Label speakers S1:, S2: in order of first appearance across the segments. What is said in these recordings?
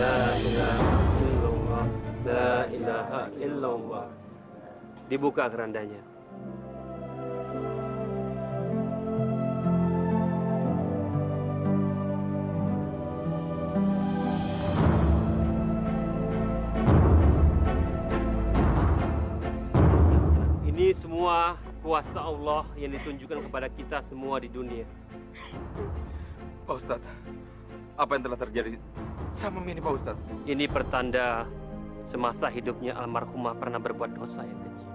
S1: La ilaha illallah. La ilaha illallah. Dibuka kerandanya. Ini semua kuasa Allah yang ditunjukkan kepada kita semua di dunia.
S2: Pak Ustadz, apa yang telah terjadi sama Mini, Pak Ustadz?
S1: Ini pertanda semasa hidupnya almarhumah pernah berbuat dosa yang keji.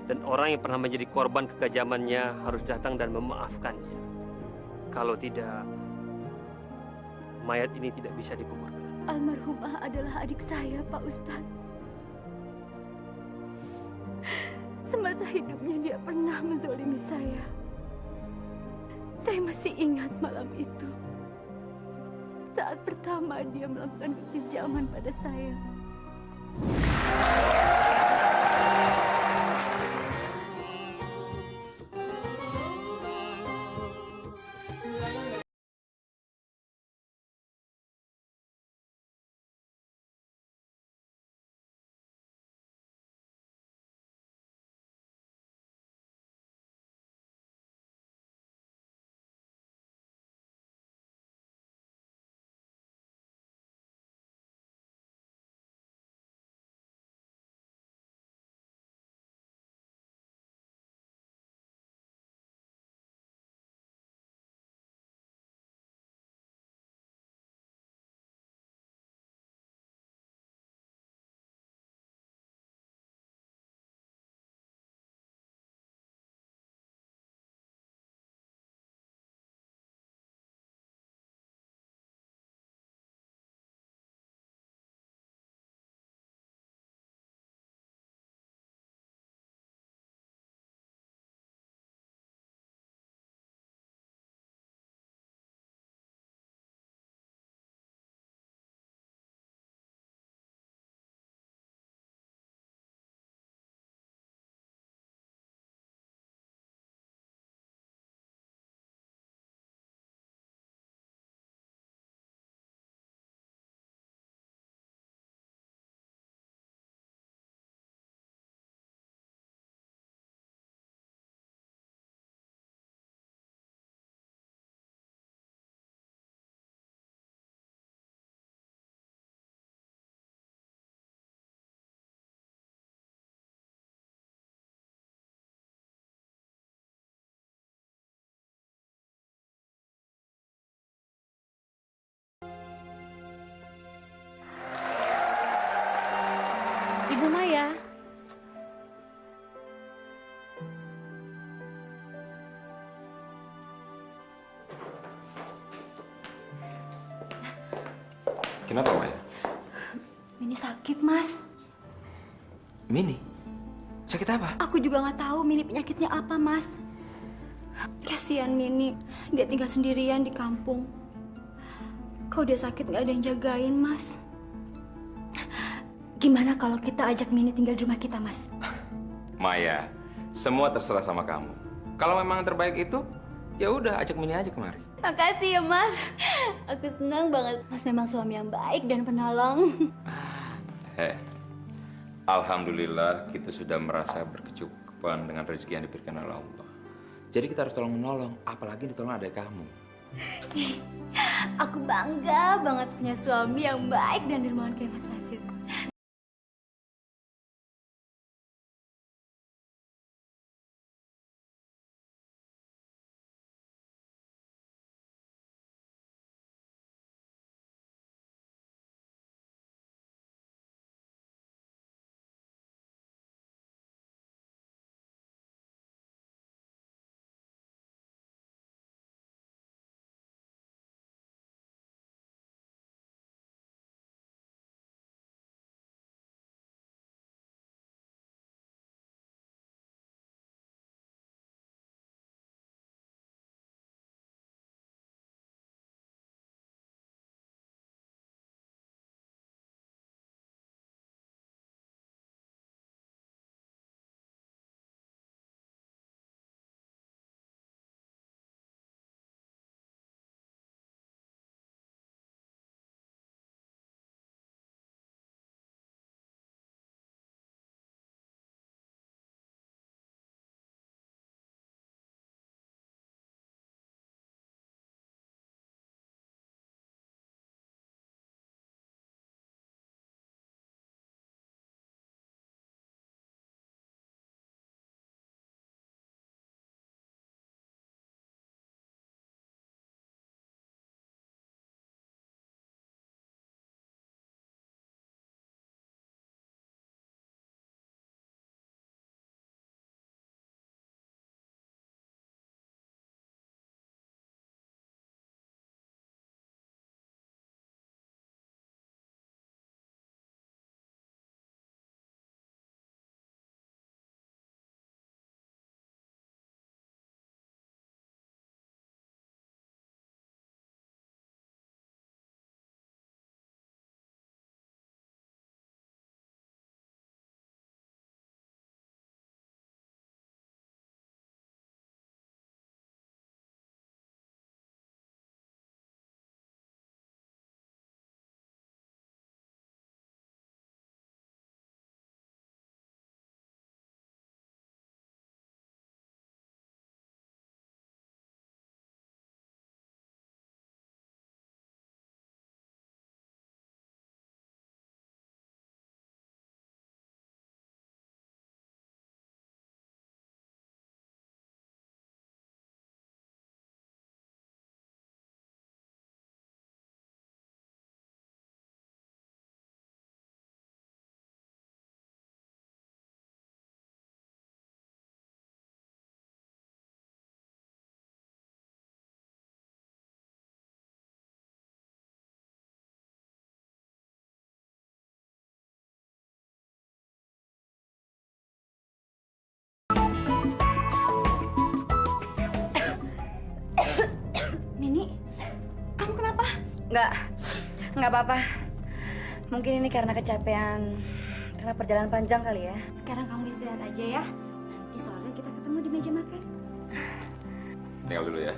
S1: Dan orang yang pernah menjadi korban kekejamannya harus datang dan memaafkannya. Kalau tidak, mayat ini tidak bisa dikuburkan.
S3: Almarhumah adalah adik saya, Pak Ustadz. Semasa hidupnya dia pernah menzolimi saya. Saya masih ingat malam itu. Saat pertama dia melakukan kekejaman pada saya. Ibu Maya.
S2: Kenapa, Maya?
S3: Mini sakit, Mas.
S2: Mini? Sakit apa?
S3: Aku juga nggak tahu Mini penyakitnya apa, Mas. Kasihan Mini, dia tinggal sendirian di kampung. Kalau dia sakit nggak ada yang jagain, Mas. Gimana kalau kita ajak Mini tinggal di rumah kita, Mas?
S2: Maya, semua terserah sama kamu. Kalau memang yang terbaik itu, ya udah ajak Mini aja kemari.
S3: Makasih ya, Mas. Aku senang banget. Mas memang suami yang baik dan penolong.
S2: Alhamdulillah kita sudah merasa berkecukupan dengan rezeki yang diberikan oleh Allah. Jadi kita harus tolong menolong, apalagi ditolong adik kamu.
S3: Aku bangga banget punya suami yang baik dan dermawan kayak Mas Rasid.
S4: Nggak apa-apa. Mungkin ini karena kecapean, karena perjalanan panjang kali ya.
S3: Sekarang kamu istirahat aja ya. Nanti sore kita ketemu di meja makan.
S2: Tinggal dulu ya.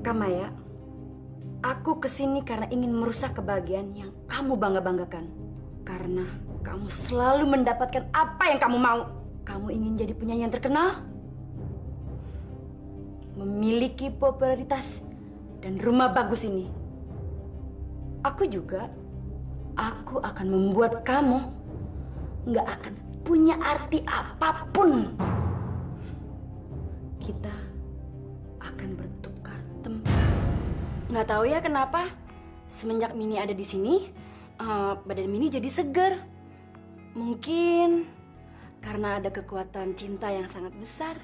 S4: Kamaya, aku kesini karena ingin merusak kebahagiaan yang kamu bangga-banggakan. Karena kamu selalu mendapatkan apa yang kamu mau. Kamu ingin jadi penyanyi yang terkenal, memiliki popularitas, dan rumah bagus ini. Aku juga, aku akan membuat kamu nggak akan punya arti apapun. Kita akan bertukar tempat. Nggak tahu ya kenapa semenjak Mini ada di sini, badan Mini jadi seger. Mungkin karena ada kekuatan cinta yang sangat besar.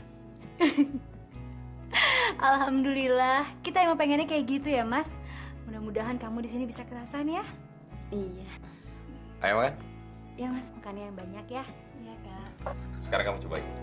S3: Alhamdulillah, kita emang pengennya kayak gitu ya, Mas. Mudah-mudahan kamu di sini bisa kerasan ya.
S4: Iya.
S2: Ayo makan.
S3: Ya, Mas, makannya yang banyak ya. Iya, Kak.
S2: Sekarang kamu cobain.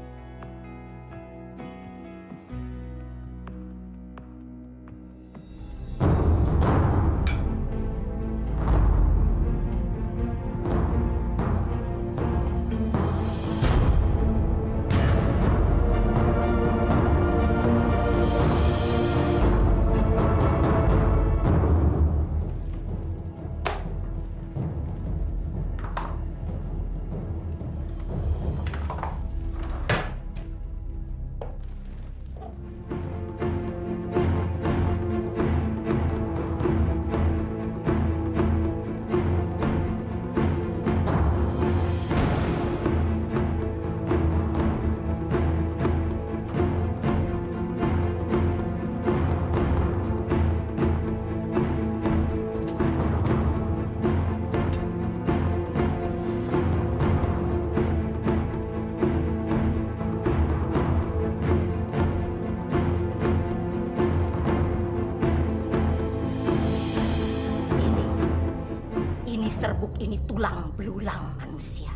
S4: Serbuk ini tulang belulang manusia.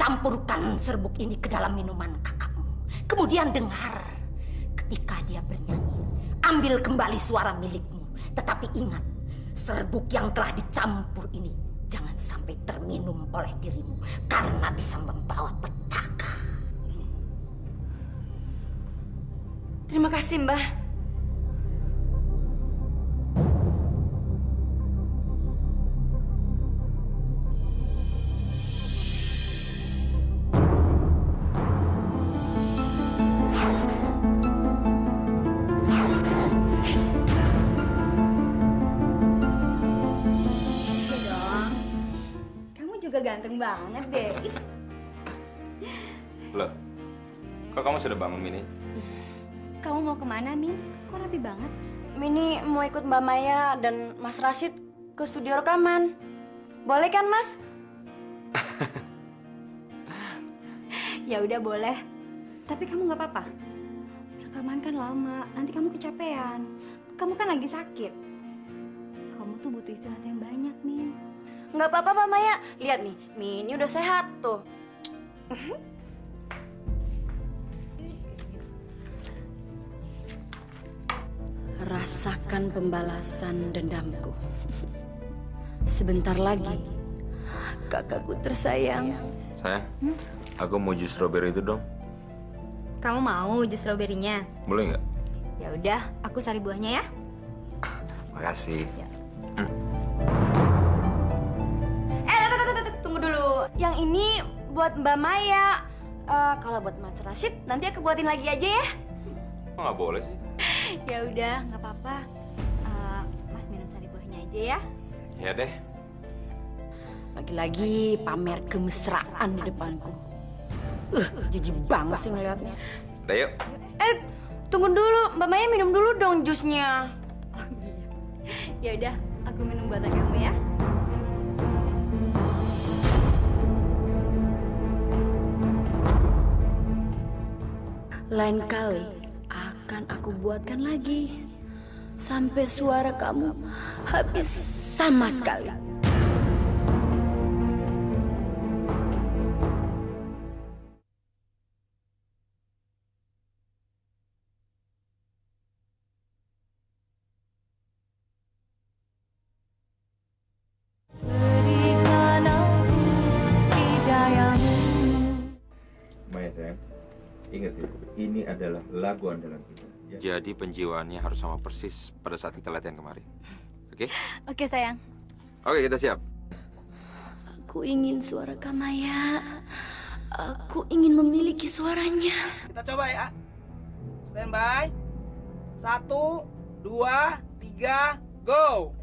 S4: Campurkan serbuk ini ke dalam minuman kakakmu. Kemudian dengar ketika dia bernyanyi. Ambil kembali suara milikmu. Tetapi ingat, serbuk yang telah dicampur ini jangan sampai terminum oleh dirimu. Karena bisa membawa petaka. Terima kasih, Mbah.
S3: Ganteng banget deh.
S2: Loh, kok kamu sudah bangun, Mini?
S3: Kamu mau kemana, Min? Kok rapi banget?
S4: Mini mau ikut Mbak Maya dan Mas Rashid ke studio rekaman. Boleh kan, Mas?
S3: Ya udah boleh. Tapi kamu nggak apa-apa. Rekaman kan lama, nanti kamu kecapean. Kamu kan lagi sakit. Kamu tuh butuh istirahat yang banyak, Min.
S4: Nggak apa-apa, Mbak Maya. Lihat nih, Mini udah sehat tuh. Rasakan pembalasan dendamku. Sebentar lagi, kakakku tersayang.
S2: Sayang, aku mau jus strawberry itu dong.
S3: Kamu mau jus stroberinya?
S2: Boleh nggak?
S3: Ya udah, aku sari buahnya ya.
S2: Makasih.
S3: Ya.
S4: Tunggu dulu. Yang ini buat Mbak Maya. Kalau buat Mas Rashid, nanti aku buatin lagi aja ya.
S2: Kok nggak boleh sih?
S3: Ya udah, nggak apa-apa. Mas minum sari buahnya aja ya.
S2: Ya deh.
S4: Lagi-lagi pamer kemesraan di depanku. Jijik banget sih ngeliatnya.
S2: Udah yuk.
S4: Tunggu dulu. Mbak Maya minum dulu dong jusnya.
S3: Ya udah, aku minum buatan kamu ya. Lain kali akan aku buatkan lagi sampai suara kamu habis sama sekali.
S2: Maya sayang, ingat ya, ini adalah lagu andalan kita. Jadi penjiwaannya harus sama persis pada saat kita latihan kemarin. Oke?
S3: Oke sayang.
S2: Oke, kita siap.
S3: Aku ingin suara Kamaya. Aku ingin memiliki suaranya.
S5: Kita coba ya. Stand by. 1, 2, 3, go.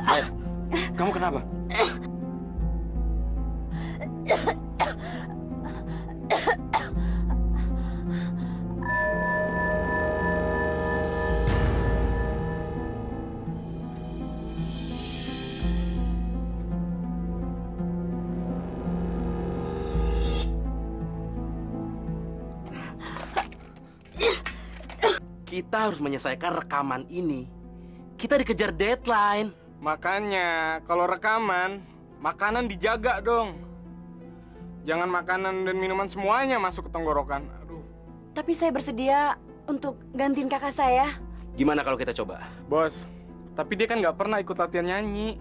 S2: Maya, kamu kenapa?
S5: Kita harus menyelesaikan rekaman ini. Kita dikejar deadline.
S6: Makanya, kalau rekaman, makanan dijaga dong. Jangan makanan dan minuman semuanya masuk ke tenggorokan. Aduh.
S3: Tapi saya bersedia untuk gantiin kakak saya.
S5: Gimana kalau kita coba?
S6: Bos, tapi dia kan nggak pernah ikut latihan nyanyi.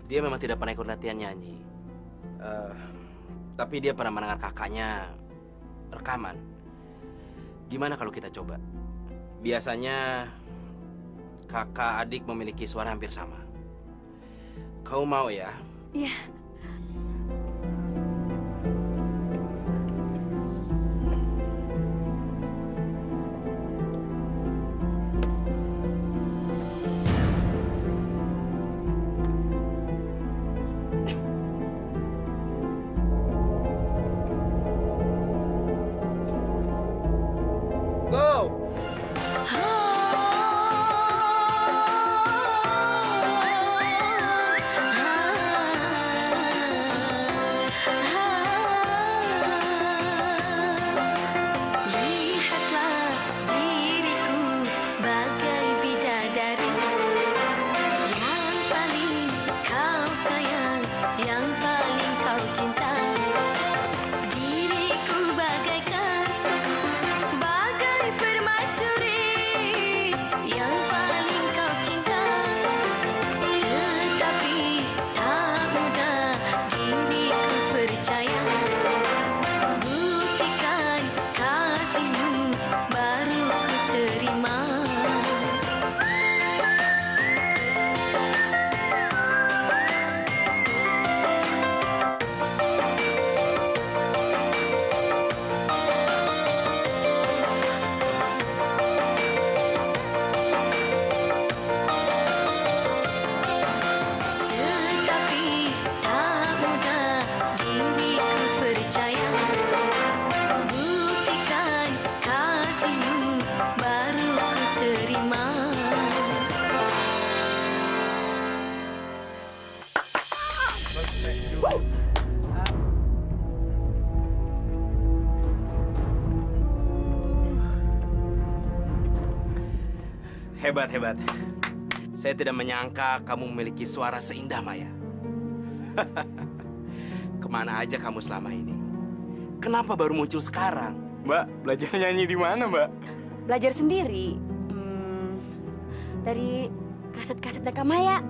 S5: Dia memang tidak pernah ikut latihan nyanyi. Tapi dia pernah mendengar kakaknya rekaman. Gimana kalau kita coba? Biasanya kakak adik memiliki suara hampir sama. Kau mau ya?
S3: Iya.
S5: Go!
S3: Lihatlah diriku bagai bidadari yang paling kau sayang, yang paling kau cinta. Diriku bagaikan bagai permaisuri yang paling kau cinta. Tetapi tak mudah diriku percaya. Buktikan kasihmu baru ku terima. Tetapi tak mudah diriku percaya. Buktikan kasihmu baru ku terima.
S5: Hebat, hebat. Saya tidak menyangka kamu memiliki suara seindah Maya. Kemana aja kamu selama ini? Kenapa baru muncul sekarang?
S6: Mbak, belajar nyanyi di mana, Mbak?
S3: Belajar sendiri. Dari kaset-kasetnya Kamaya.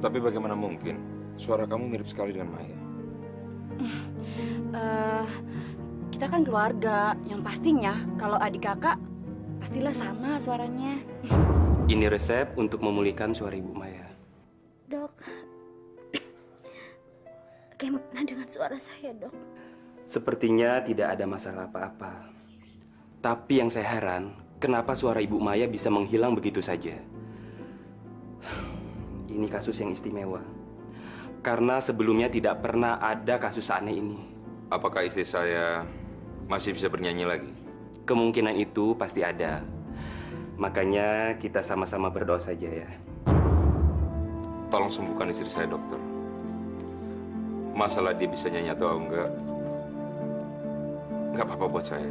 S2: Tapi bagaimana mungkin? Suara kamu mirip sekali dengan Maya.
S3: Kita kan keluarga. Yang pastinya kalau adik kakak pastilah sama suaranya.
S1: Ini resep untuk memulihkan suara Ibu Maya.
S3: Dok, bagaimana dengan suara saya, Dok?
S1: Sepertinya tidak ada masalah apa-apa. Tapi yang saya heran, kenapa suara Ibu Maya bisa menghilang begitu saja? Ini kasus yang istimewa. Karena sebelumnya tidak pernah ada kasus aneh ini.
S2: Apakah istri saya masih bisa bernyanyi lagi?
S1: Kemungkinan itu pasti ada. Makanya kita sama-sama berdoa saja ya.
S2: tolong sembuhkan istri saya, dokter. Masalah dia bisa nyanyi atau enggak apa-apa buat saya.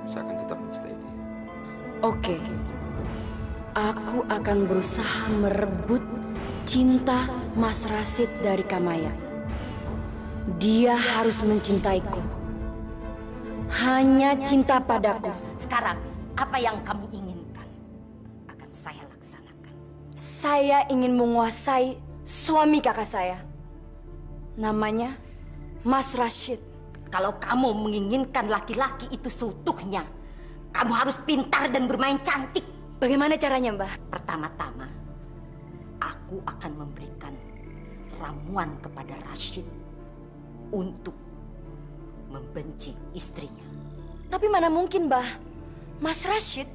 S2: Saya akan tetap mencintai dia.
S3: Oke. Aku akan berusaha merebut cinta Mas Rashid dari Kamaya. Dia harus mencintaiku. Hanya cinta padaku.
S4: Sekarang, apa yang kamu inginkan akan saya laksanakan.
S3: Saya ingin menguasai suami kakak saya. Namanya Mas Rashid.
S4: Kalau kamu menginginkan laki-laki itu seutuhnya, kamu harus pintar dan bermain cantik.
S3: Bagaimana caranya, Mbah?
S4: Pertama-tama, aku akan memberikan ramuan kepada Rashid untuk membenci istrinya.
S3: Tapi mana mungkin, Mbah? Mas Rashid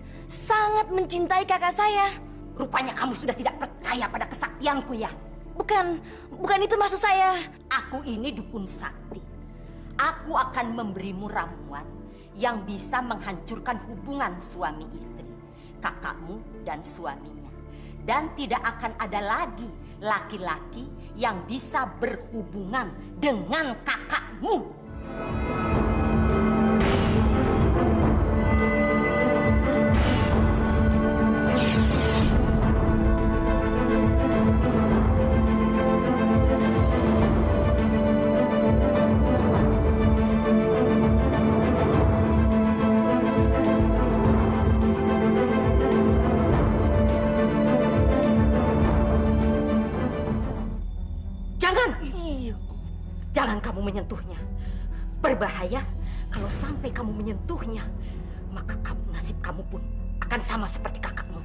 S3: sangat mencintai kakak saya.
S4: Rupanya kamu sudah tidak percaya pada kesaktianku ya?
S3: Bukan itu maksud saya.
S4: Aku ini dukun sakti. Aku akan memberimu ramuan yang bisa menghancurkan hubungan suami istri, kakakmu dan suaminya. Dan tidak akan ada lagi laki-laki yang bisa berhubungan dengan kakakmu. Jangan kamu menyentuhnya. Berbahaya kalau sampai kamu menyentuhnya, maka nasib kamu pun akan sama seperti kakakmu.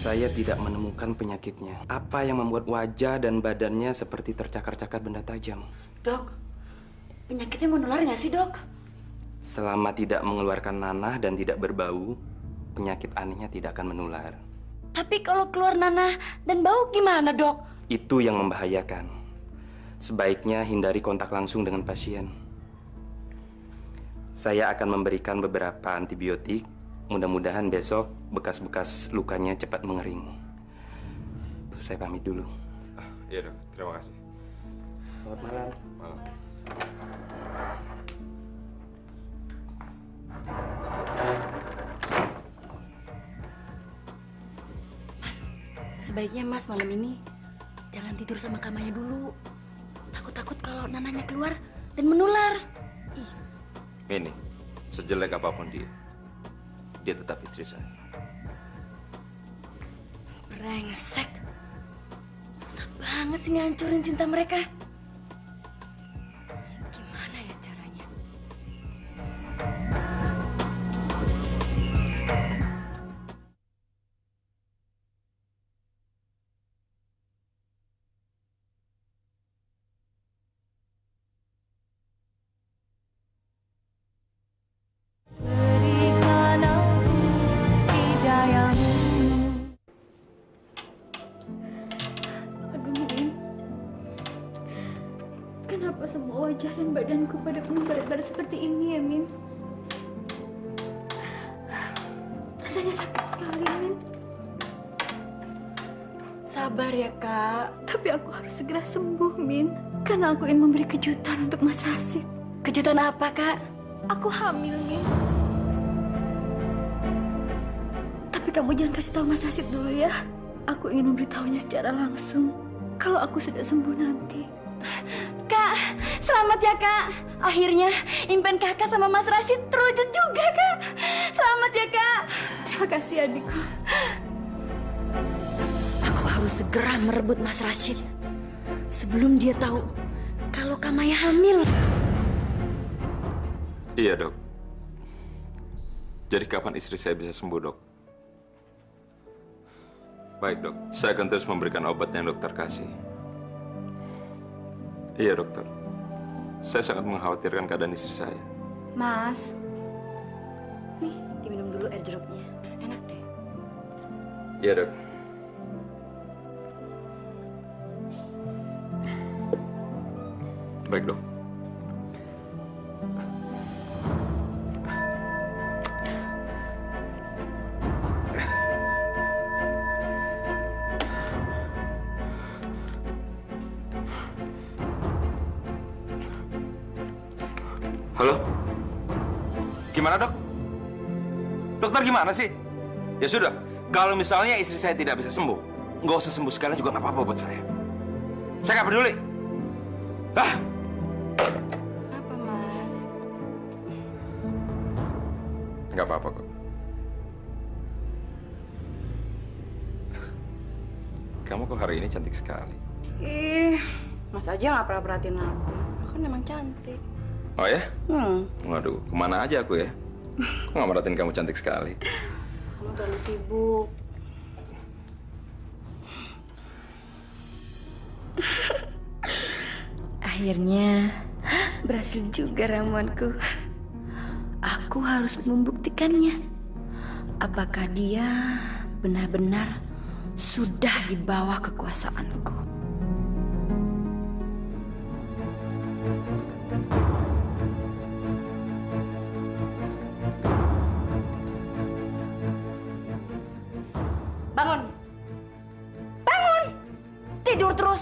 S5: Saya tidak menemukan penyakitnya. Apa yang membuat wajah dan badannya seperti tercakar-cakar benda tajam?
S3: Dok, penyakitnya menular nggak sih, Dok?
S5: Selama tidak mengeluarkan nanah dan tidak berbau, penyakit anehnya tidak akan menular.
S3: Tapi kalau keluar nanah dan bau gimana, Dok?
S5: Itu yang membahayakan. Sebaiknya hindari kontak langsung dengan pasien. Saya akan memberikan beberapa antibiotik. Mudah-mudahan besok bekas-bekas lukanya cepat mengering. Saya pamit dulu.
S2: Iya, Dok. Terima kasih.
S5: Selamat malam.
S2: Malam.
S3: Mas, sebaiknya Mas malam ini jangan tidur sama Kamaya dulu. Takut-takut kalau nananya keluar dan menular.
S2: Ini, sejelek apapun dia tetap istri saya.
S3: Brengsek. Susah banget sih ngancurin cinta mereka. Gimana ya caranya? Kenapa semua wajah dan badanku pada penuh baret-baret seperti ini ya, Min? Rasanya sakit sekali, Min. Sabar ya, Kak. Tapi aku harus segera sembuh, Min. Karena aku ingin memberi kejutan untuk Mas Rashid. Kejutan apa, Kak? Aku hamil, Min. Tapi kamu jangan kasih tahu Mas Rashid dulu ya. Aku ingin memberitahunya secara langsung. Kalau aku sudah sembuh nanti. Kak, selamat ya, Kak. Akhirnya impian Kakak sama Mas Rashid terwujud juga, Kak. Selamat ya, Kak. Terima kasih adikku.
S4: Aku harus segera merebut Mas Rashid sebelum dia tahu kalau Kamaya hamil.
S2: Iya, Dok. Jadi kapan istri saya bisa sembuh, Dok? Baik, Dok. Saya akan terus memberikan obat yang dokter kasih. Iya, dokter. Saya sangat mengkhawatirkan keadaan istri saya.
S4: Mas, nih diminum dulu air jeruknya. Enak deh.
S2: Iya, Dok. Baik, Dok. Halo? Gimana, Dok? Dokter gimana sih? Ya sudah, kalau misalnya istri saya tidak bisa sembuh, nggak usah sembuh sekalian juga nggak apa-apa buat saya. Saya nggak peduli. Ah!
S4: Apa, Mas?
S2: Nggak apa-apa kok. Kamu kok hari ini cantik sekali.
S4: Ih, Mas aja nggak pernah perhatiin aku. Aku kan emang cantik.
S2: Oh ya? Waduh, kemana aja aku ya? Kok nggak merhatiin kamu cantik sekali?
S4: Kamu terlalu sibuk. Akhirnya berhasil juga ramuanku. Aku harus membuktikannya. Apakah dia benar-benar sudah di bawah kekuasaanku? Bangun! Bangun! Tidur terus.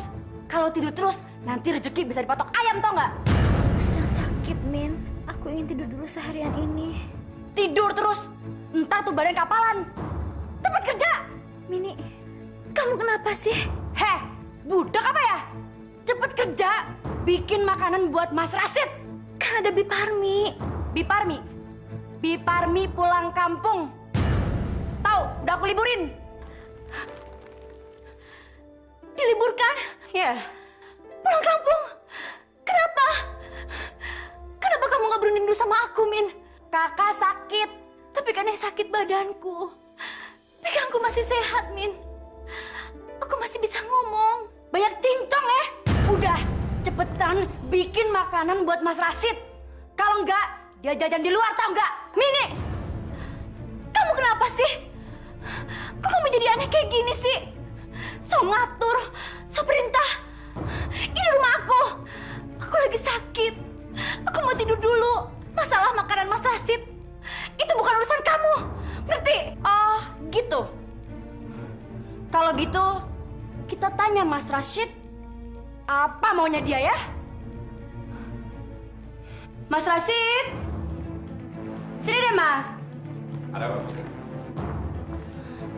S4: Kalau tidur terus, nanti rezeki bisa dipatok ayam, tau nggak?
S3: Aku sedang sakit, Min. Aku ingin tidur dulu seharian ini.
S4: Tidur terus. Ntar tuh badan kapalan. Tempat kerja.
S3: Mini, kamu kenapa sih?
S4: Heh, budak apa ya? Cepet kerja. Bikin makanan buat Mas Rashid.
S3: Kan ada Biparmi.
S4: Biparmi? Biparmi pulang kampung. Tahu, udah aku liburin.
S3: Diliburkan?
S4: Ya.
S3: Pulang kampung? Kenapa? Kenapa kamu gak berunding dulu sama aku, Min?
S4: Kakak sakit.
S3: Tapi kan yang sakit badanku. Pegangku masih sehat, Min. Aku masih bisa ngomong.
S4: Banyak cincong ya. Udah, cepetan bikin makanan buat Mas Rashid. Kalau enggak, dia jajan di luar, tau enggak? Mini!
S3: Kamu kenapa sih? Kok kamu jadi aneh kayak gini sih? So ngatur, so perintah. Ini rumah aku. Aku lagi sakit. Aku mau tidur dulu. Masalah makanan Mas Rashid itu bukan urusan kamu. Ngerti?
S4: Oh, gitu. Kalau gitu, kita tanya Mas Rashid apa maunya dia ya? Mas Rashid? Sini deh, Mas.
S2: Ada apa, Putri?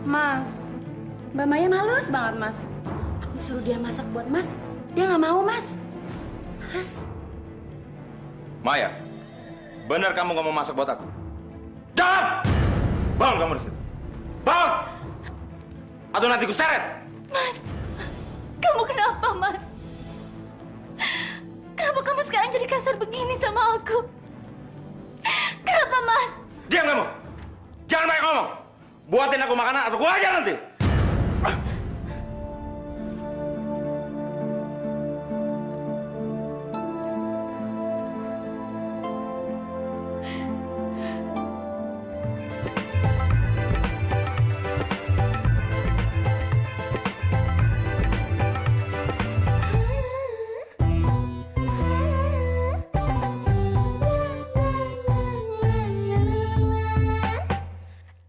S4: Mas, Mbak Maya males banget, Mas. Aku suruh dia masak buat Mas. Dia nggak mau, Mas. Males.
S2: Maya, benar kamu nggak mau masak buat aku? Jawab! Bangun kamu di situ. Bangun! Atau nanti ku seret.
S3: Mas, kamu kenapa, Mas? Kenapa kamu sekarang jadi kasar begini sama aku? Kenapa, Mas?
S2: Diam kamu! Jangan banyak ngomong! Buatin aku makanan atau gua aja nanti!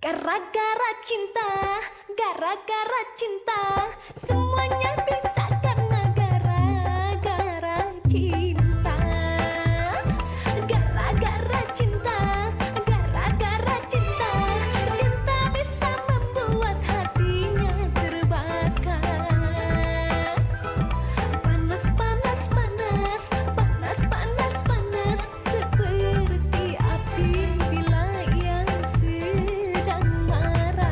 S3: Gara-gara cinta, gara-gara cinta, semuanya bisa karena gara-gara cinta. Gara-gara cinta, gara-gara cinta, cinta bisa membuat hatinya terbakar. Panas, panas, panas, panas, panas, panas, seperti api bila yang sedang marah.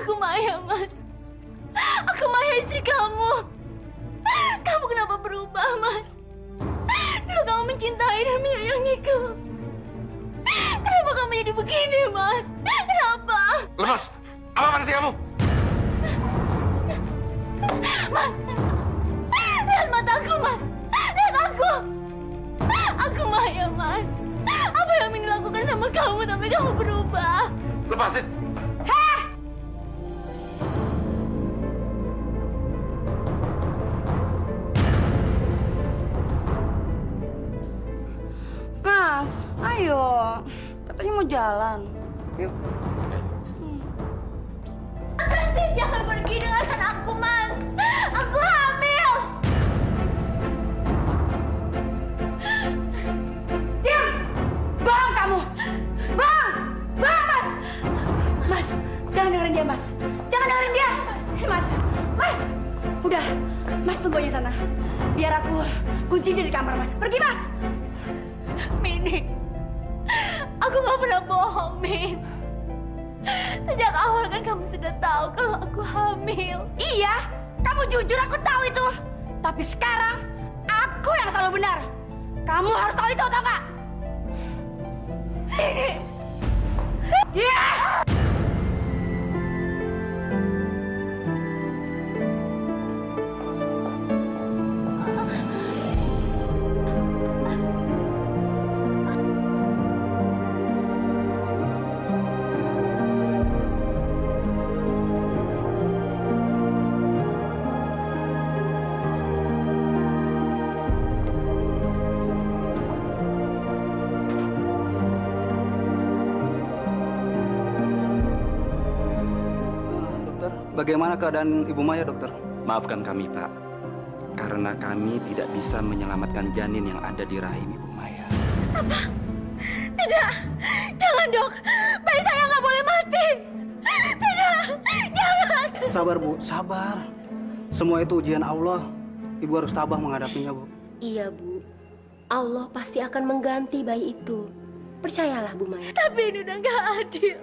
S3: Aku Maya, Mas. Aku Maya, istri kamu. Kamu kenapa berubah, Mas? Dulu kamu mencintai dan menyayangiku. Kenapa kamu jadi begini, Mas? Kenapa?
S2: Lepas! Apa sih kamu?
S3: Mas! Lihat mataku, Mas! Lihat aku! Aku Maya, Mas. Apa yang Mini lakukan sama kamu sampai kamu berubah?
S2: Lepasin!
S3: Mas, ayo. Katanya mau jalan.
S1: Yuk.
S3: Pasti jangan pergi dengan anakku, Mas. Aku hamil. Diam! Bang kamu! Bang! Bang, Mas! Mas, jangan dengerin dia, Mas. Jangan dengerin dia. Mas, Mas. Udah, Mas tunggu aja sana. Biar aku kunci dia di kamar, Mas. Pergi, Mas. Mini, aku nggak pernah bohong, Min. Sejak awal kan kamu sudah tahu kalau aku hamil. Iya, kamu jujur, aku tahu itu. Tapi sekarang aku yang selalu benar. Kamu harus tahu itu, tahu nggak? Iya.
S7: Bagaimana keadaan Ibu Maya, dokter?
S5: Maafkan kami, Pak. Karena kami tidak bisa menyelamatkan janin yang ada di rahim Ibu Maya.
S3: Apa? Tidak, jangan, Dok. Bayi saya nggak boleh mati. Tidak, jangan.
S7: Sabar, Bu, sabar. Semua itu ujian Allah. Ibu harus tabah menghadapinya, Bu.
S8: Iya, Bu. Allah pasti akan mengganti bayi itu. Percayalah, Bu Maya.
S3: Tapi ini udah nggak adil.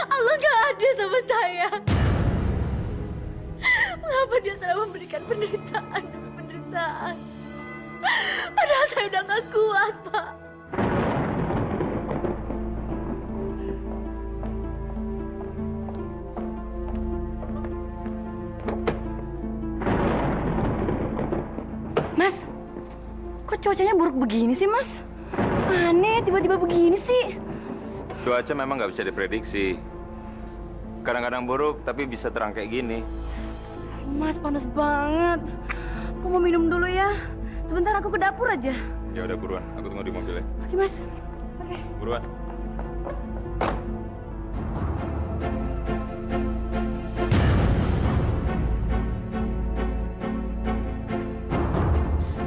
S3: Allah nggak adil sama saya. Mengapa dia selalu memberikan penderitaan demi penderitaan? Padahal saya udah nggak kuat, Pak. Mas, kok cuacanya buruk begini sih, Mas? Aneh, tiba-tiba begini sih.
S2: Cuaca memang nggak bisa diprediksi. Kadang-kadang buruk, tapi bisa terang kayak gini.
S3: Mas, panas banget. Aku mau minum dulu ya. Sebentar aku ke dapur aja.
S2: Ya udah buruan, aku tunggu di mobil ya.
S3: Oke, Mas. Oke.
S2: Buruan.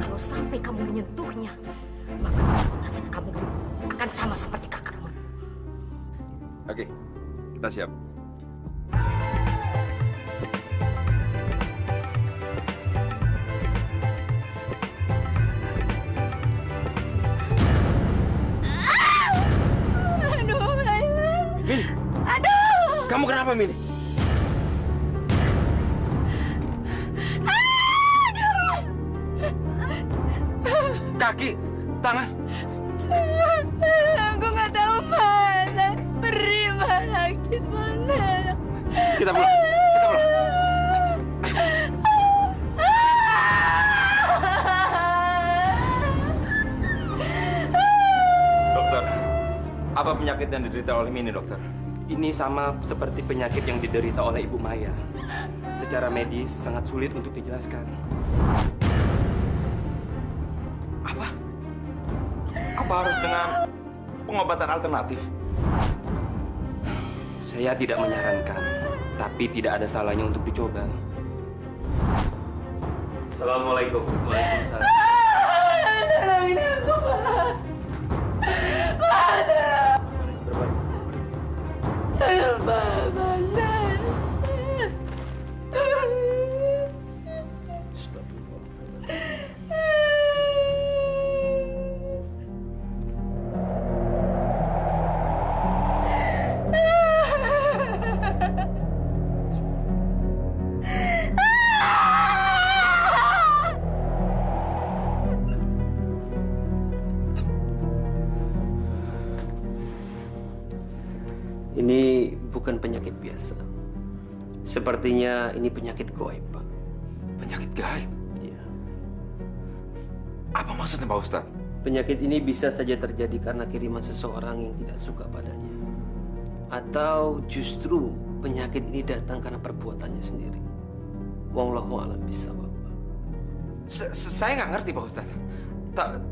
S4: Kalau sampai kamu menyentuhnya, maka nasib kamu akan sama seperti kakakmu.
S2: Oke, kita siap.
S3: Aduh, Laila.
S2: Mini,
S3: Aduh.
S2: kamu kenapa, Mini?
S3: Aduh.
S2: Kaki, tangan.
S3: Aku nggak tahu mana. Perih mana, sakit mana.
S2: Kita pulang, kita pulang. Dokter, apa penyakit yang diderita oleh Mini, dokter?
S5: Ini sama seperti penyakit yang diderita oleh Ibu Maya. Secara medis sangat sulit untuk dijelaskan.
S2: Apa? Apa harus dengan pengobatan alternatif?
S5: Saya tidak menyarankan, tapi tidak ada salahnya untuk dicoba.
S1: Assalamualaikum. Waalaikumsalam.
S3: Tolongin aku, Pak. Pak, tolong. Tolong, Pak. Bantuan.
S1: Sepertinya ini penyakit gaib, Pak.
S2: Penyakit gaib?
S1: Iya.
S2: Apa maksudnya Pak Ustadz?
S1: Penyakit ini bisa saja terjadi karena kiriman seseorang yang tidak suka padanya. Atau justru penyakit ini datang karena perbuatannya sendiri. Wallahu a'lam bishawab.
S2: Saya nggak ngerti Pak Ustadz.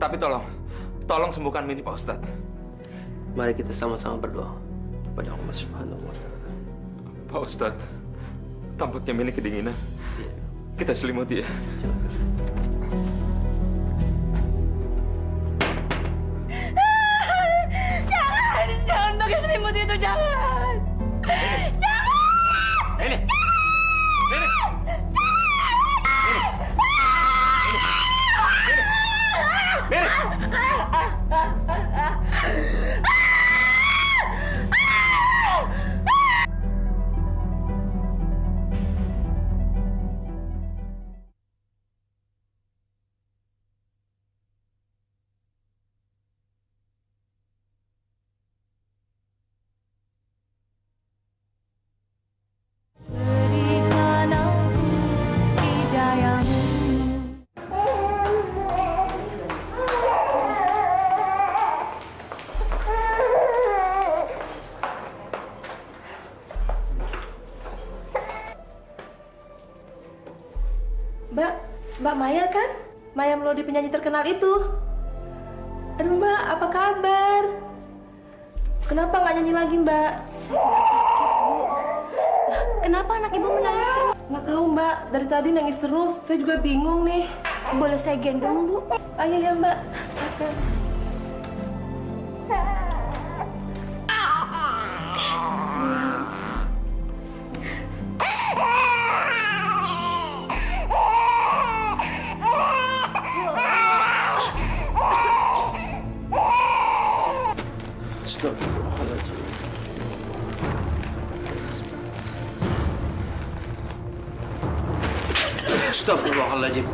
S2: Tapi tolong sembuhkan Mini Pak Ustadz.
S1: Mari kita sama-sama berdoa kepada Allah Subhanahu wa Ta'ala.
S2: Pak Ustadz, tampaknya Mini kedinginan. Kita selimuti ya.
S3: Jangan pakai selimut itu, jangan.
S2: Ini.
S8: Mbak Maya kan? Maya Melody penyanyi terkenal itu. Aduh Mbak, apa kabar? Kenapa nggak nyanyi lagi Mbak?
S3: Kenapa anak ibu menangis terus?
S8: Nggak tahu Mbak, dari tadi nangis terus. Saya juga bingung nih.
S3: Boleh saya gendong, Bu?
S8: Ayo ya Mbak.
S1: Astagfirullahaladzim.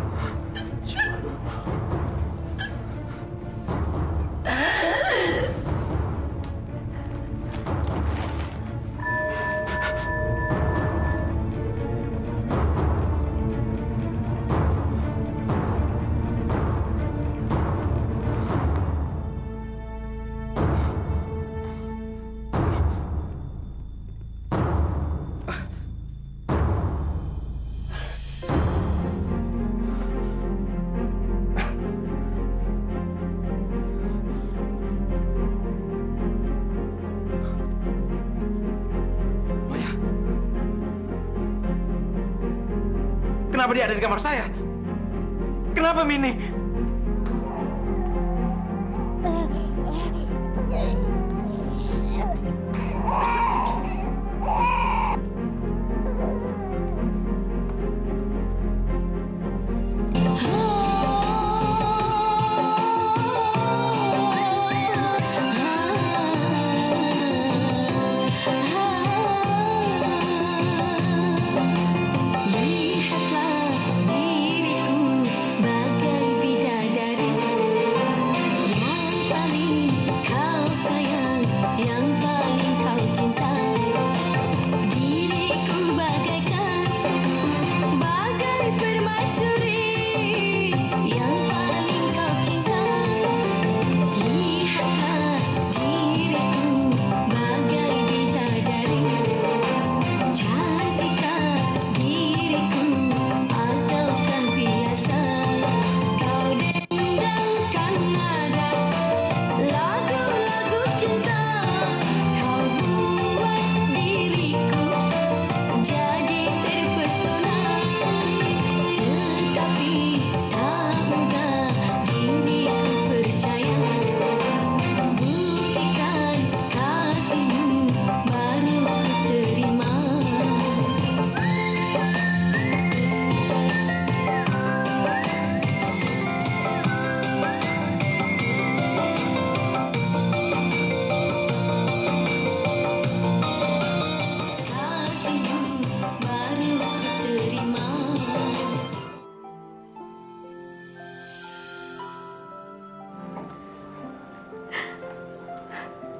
S2: Kenapa dia ada di kamar saya? Kenapa Mini?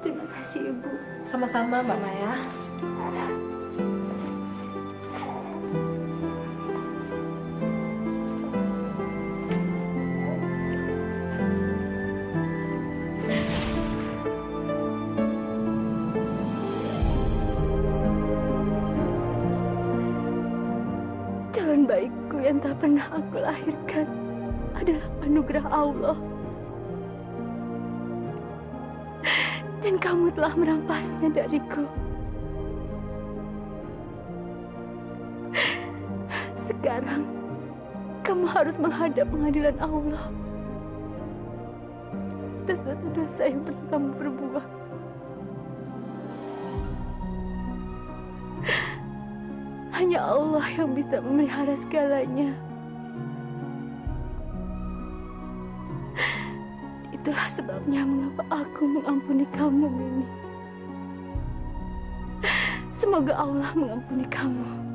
S3: Terima kasih, Ibu.
S8: Sama-sama Mbak Maya.
S3: baikku yang tak pernah aku lahirkan adalah anugerah Allah. Dan kamu telah merampasnya dariku. Sekarang, kamu harus menghadap pengadilan Allah atas dosa-dosa yang pernah kamu perbuat. Hanya Allah yang bisa memelihara segalanya. Itulah sebabnya mengapa aku mengampuni kamu, Mimi. Semoga Allah mengampuni kamu.